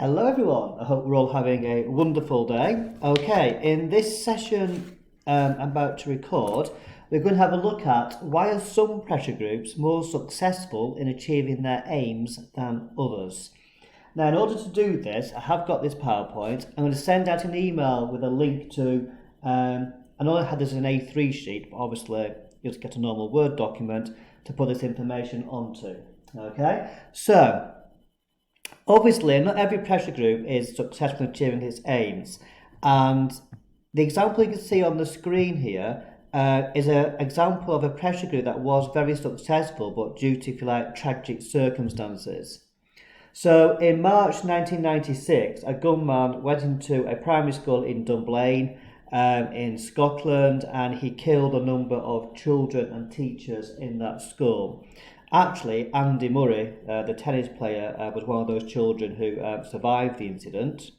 Hello everyone, I hope we're all having a wonderful day. Okay, in this session I'm about to record, we're going to have a look at why are some pressure groups more successful in achieving their aims than others. Now in order to do this, I have got this PowerPoint. I'm going to send out an email with a link to, I know I had this as an A3 sheet, but obviously you'll just get a normal Word document to put this information onto. Okay, so obviously, not every pressure group is successful in achieving its aims, and the example you can see on the screen here is an example of a pressure group that was very successful, but due to, if you like, tragic circumstances. So, in March 1996, a gunman went into a primary school in Dunblane, in Scotland, and he killed a number of children and teachers in that school. Actually, Andy Murray, the tennis player, was one of those children who survived the incident.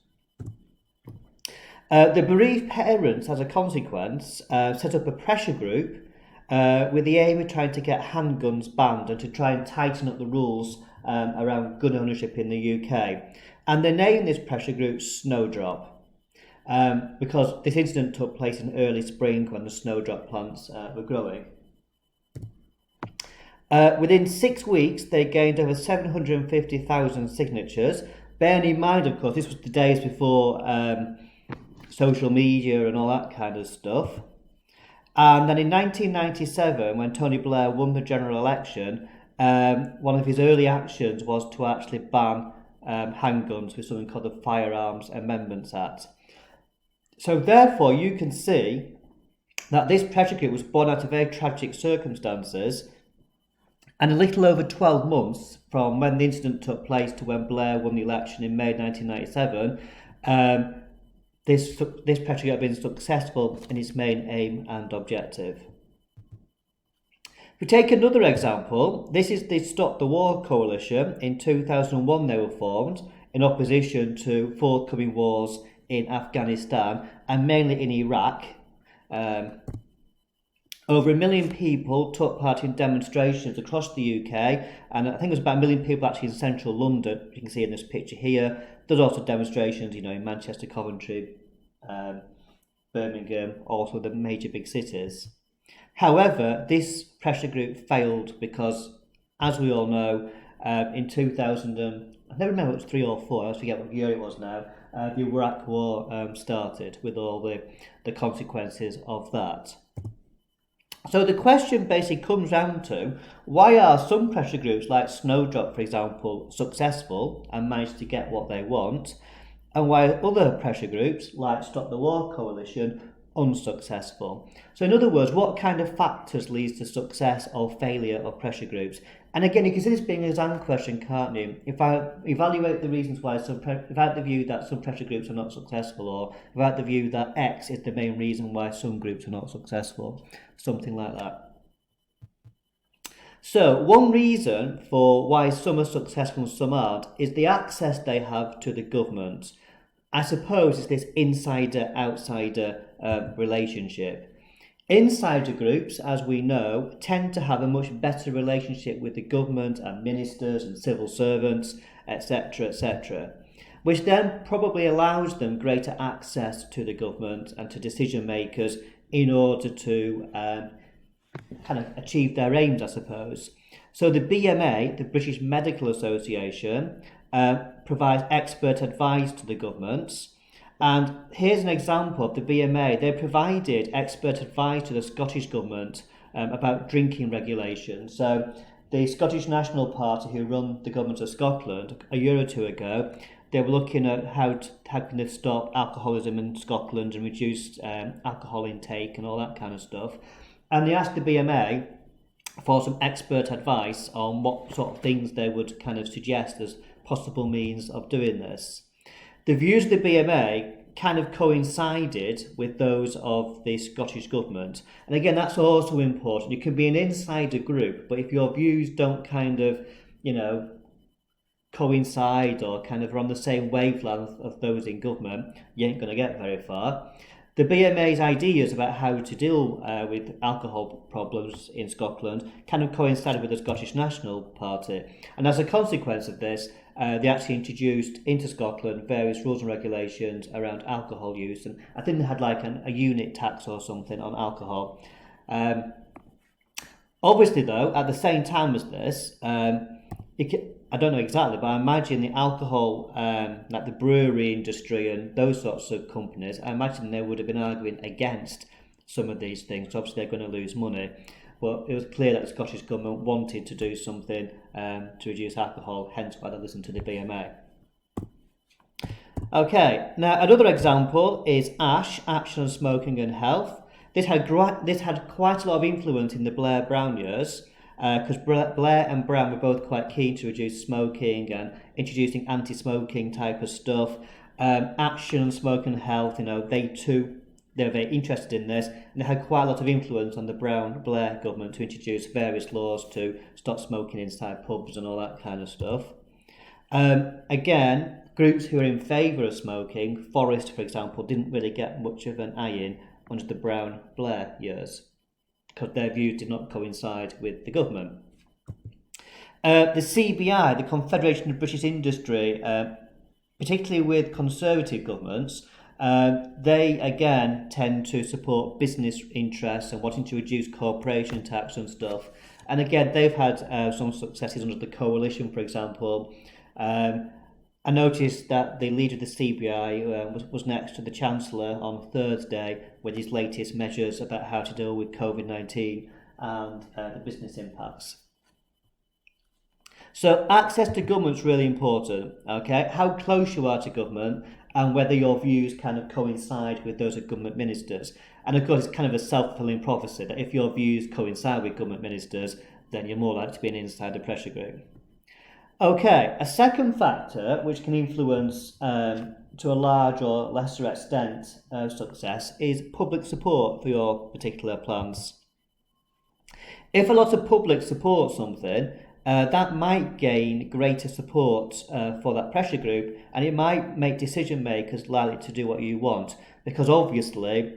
The bereaved parents, as a consequence, set up a pressure group with the aim of trying to get handguns banned and to try and tighten up the rules around gun ownership in the UK. And they named this pressure group Snowdrop because this incident took place in early spring when the snowdrop plants were growing. Within 6 weeks, they gained over 750,000 signatures. Bearing in mind, of course, this was the days before social media and all that kind of stuff. And then in 1997, when Tony Blair won the general election, one of his early actions was to actually ban handguns with something called the Firearms Amendments Act. So therefore, you can see that this pressure group was born out of very tragic circumstances. And a little over 12 months from when the incident took place to when Blair won the election in May 1997, this pressure group had been successful in its main aim and objective. If we take another example, this is the Stop the War Coalition. In 2001 they were formed in opposition to forthcoming wars in Afghanistan and mainly in Iraq. Over 1 million people took part in demonstrations across the UK, and I think it was about 1 million people actually in central London. You can see in this picture here. There's also demonstrations, in Manchester, Coventry, Birmingham, also the major big cities. However, this pressure group failed because, as we all know, in 2000, I never remember if it was 3 or 4, I forget what year it was now, the Iraq War started with all the consequences of that. So the question basically comes down to why are some pressure groups like Snowdrop, for example, successful and manage to get what they want, and why are other pressure groups like Stop the War Coalition unsuccessful? So in other words, what kind of factors leads to success or failure of pressure groups? And again, you can see this being an exam question, can't you? If I evaluate the reasons why without the view that some pressure groups are not successful, or without the view that X is the main reason why some groups are not successful, something like that. So one reason for why some are successful and some aren't is the access they have to the government. I suppose it's this insider-outsider relationship. Insider groups, as we know, tend to have a much better relationship with the government and ministers and civil servants, etc., which then probably allows them greater access to the government and to decision makers in order to kind of achieve their aims, I suppose. So the BMA, the British Medical Association, provides expert advice to the governments. And here's an example of the BMA. They provided expert advice to the Scottish Government about drinking regulations. So the Scottish National Party, who run the government of Scotland, a year or two ago, they were looking at how can they stop alcoholism in Scotland and reduce alcohol intake and all that kind of stuff. And they asked the BMA for some expert advice on what sort of things they would kind of suggest as possible means of doing this. The views of the BMA kind of coincided with those of the Scottish Government. And again, that's also important. You can be an insider group, but if your views don't kind of, coincide or kind of are on the same wavelength of those in government, you ain't going to get very far. The BMA's ideas about how to deal with alcohol problems in Scotland kind of coincided with the Scottish National Party. And as a consequence of this, they actually introduced into Scotland various rules and regulations around alcohol use. And I think they had like a unit tax or something on alcohol. Obviously, though, at the same time as this, I don't know exactly, but I imagine the alcohol, like the brewery industry and those sorts of companies, I imagine they would have been arguing against some of these things. So obviously, they're going to lose money. But it was clear that the Scottish Government wanted to do something to reduce alcohol, hence why they listened to the BMA. Okay, now another example is ASH, Action on Smoking and Health. This had quite a lot of influence in the Blair-Brown years, because Blair and Brown were both quite keen to reduce smoking and introducing anti-smoking type of stuff. Action on Smoking and Health, they're very interested in this, and they had quite a lot of influence on the Brown-Blair government to introduce various laws to stop smoking inside pubs and all that kind of stuff. Again, groups who are in favour of smoking, Forest for example, didn't really get much of an eye in under the Brown-Blair years, because their views did not coincide with the government. The CBI, the Confederation of British Industry, particularly with Conservative governments, they again tend to support business interests and wanting to reduce corporation tax and stuff. And again, they've had some successes under the coalition, for example. I noticed that the leader of the CBI was next to the Chancellor on Thursday with his latest measures about how to deal with COVID-19 and the business impacts. So access to government is really important, okay? How close you are to government and whether your views kind of coincide with those of government ministers. And of course, it's kind of a self-fulfilling prophecy that if your views coincide with government ministers, then you're more likely to be an insider pressure group. Okay, a second factor which can influence to a large or lesser extent success is public support for your particular plans. If a lot of public support something, that might gain greater support for that pressure group, and it might make decision makers likely to do what you want, because obviously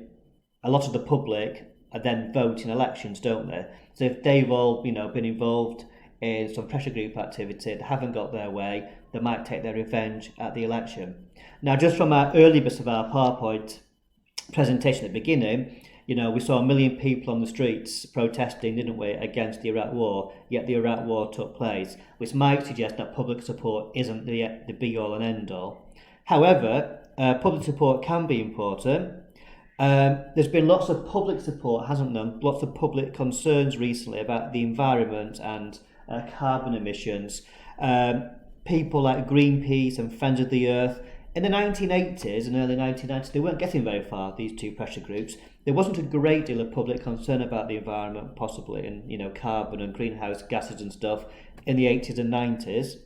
a lot of the public then vote in elections, don't they? So if they've all been involved in some pressure group activity, they haven't got their way, they might take their revenge at the election. Now, just from our early bits of our PowerPoint presentation at the beginning, we saw 1 million people on the streets protesting, didn't we, against the Iraq War, yet the Iraq War took place, which might suggest that public support isn't the be-all and end-all. However, public support can be important. There's been lots of public support, hasn't there? Lots of public concerns recently about the environment and carbon emissions. People like Greenpeace and Friends of the Earth, in the 1980s and early 1990s, they weren't getting very far, these two pressure groups. There wasn't a great deal of public concern about the environment, possibly, and carbon and greenhouse gases and stuff in the 80s and 90s.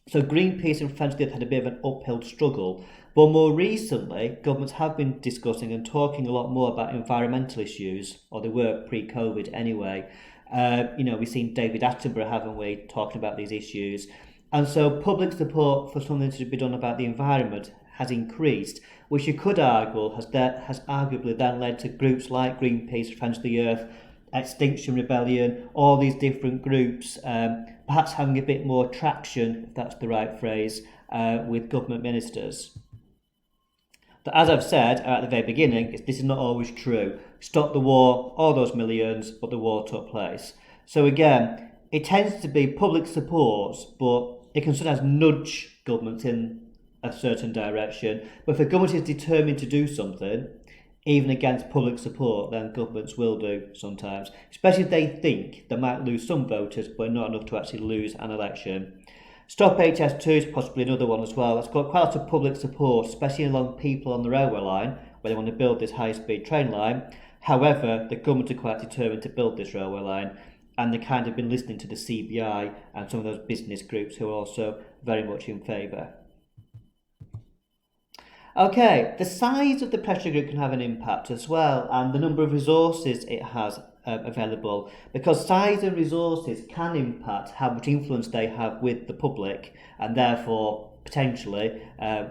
So Greenpeace and Friends of the Earth had a bit of an uphill struggle. But more recently, governments have been discussing and talking a lot more about environmental issues, or they were pre-COVID anyway. We've seen David Attenborough, haven't we, talking about these issues. And so public support for something to be done about the environment has increased, which you could argue has arguably then led to groups like Greenpeace, Friends of the Earth, Extinction Rebellion, all these different groups perhaps having a bit more traction, if that's the right phrase, with government ministers. But as I've said at the very beginning, this is not always true. Stop the war, all those millions, but the war took place. So again, it tends to be public support, but it can sometimes nudge governments in a certain direction. But if a government is determined to do something, even against public support, then governments will do sometimes, especially if they think they might lose some voters, but not enough to actually lose an election. Stop HS2 is possibly another one as well. It's got quite a lot of public support, especially along people on the railway line, where they want to build this high-speed train line. However, the government are quite determined to build this railway line, and they kind of been listening to the CBI and some of those business groups who are also very much in favour. Okay, the size of the pressure group can have an impact as well, and the number of resources it has available, because size and resources can impact how much influence they have with the public and therefore potentially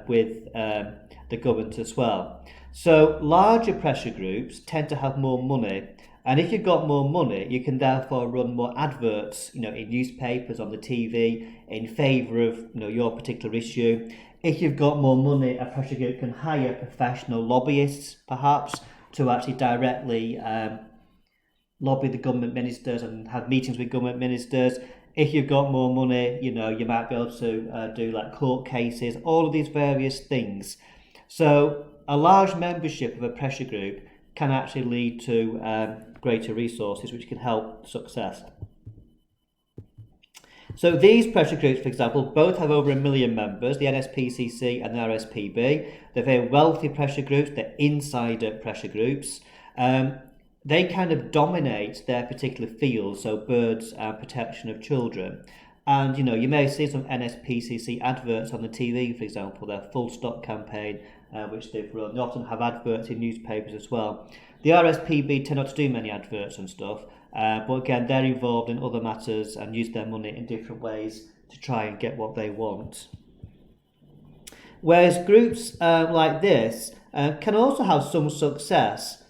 with the government as well. So larger pressure groups tend to have more money, and if you've got more money, you can therefore run more adverts, in newspapers, on the TV, in favour of your particular issue. If you've got more money, a pressure group can hire professional lobbyists, perhaps, to actually directly lobby the government ministers and have meetings with government ministers. If you've got more money, you might be able to do like court cases, all of these various things. So a large membership of a pressure group can actually lead to greater resources, which can help success. So these pressure groups, for example, both have over 1 million members, the NSPCC and the RSPB. They're very wealthy pressure groups, they're insider pressure groups. They kind of dominate their particular field, so birds and protection of children. And you may see some NSPCC adverts on the TV, for example, their Full Stop campaign, which they've run. They often have adverts in newspapers as well. The RSPB tend not to do many adverts and stuff, but again, they're involved in other matters and use their money in different ways to try and get what they want. Whereas groups like this can also have some success.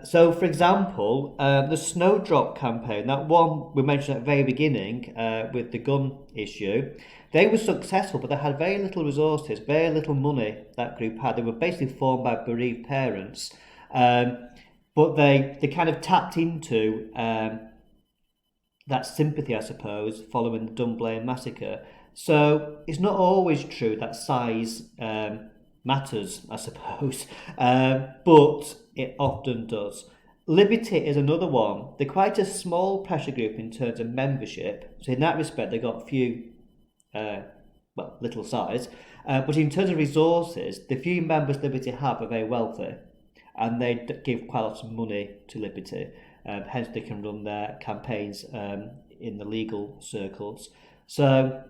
So, for example, the Snowdrop campaign, that one we mentioned at the very beginning with the gun issue, they were successful, but they had very little resources, very little money that group had. They were basically formed by bereaved parents, but they kind of tapped into that sympathy, I suppose, following the Dunblane massacre. So it's not always true that size matters, I suppose, but it often does. Liberty is another one. They're quite a small pressure group in terms of membership, so in that respect they've got few, little size, but in terms of resources, the few members Liberty have are very wealthy, and they give quite a lot of money to Liberty, hence they can run their campaigns in the legal circles. So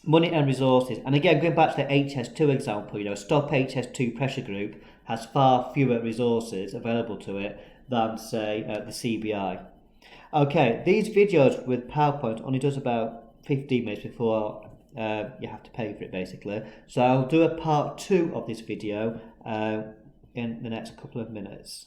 money and resources. And again, going back to the HS2 example, Stop HS2 pressure group has far fewer resources available to it than, say, the CBI. Okay, these videos with PowerPoint only does about 15 minutes before you have to pay for it, basically. So I'll do a part 2 of this video in the next couple of minutes.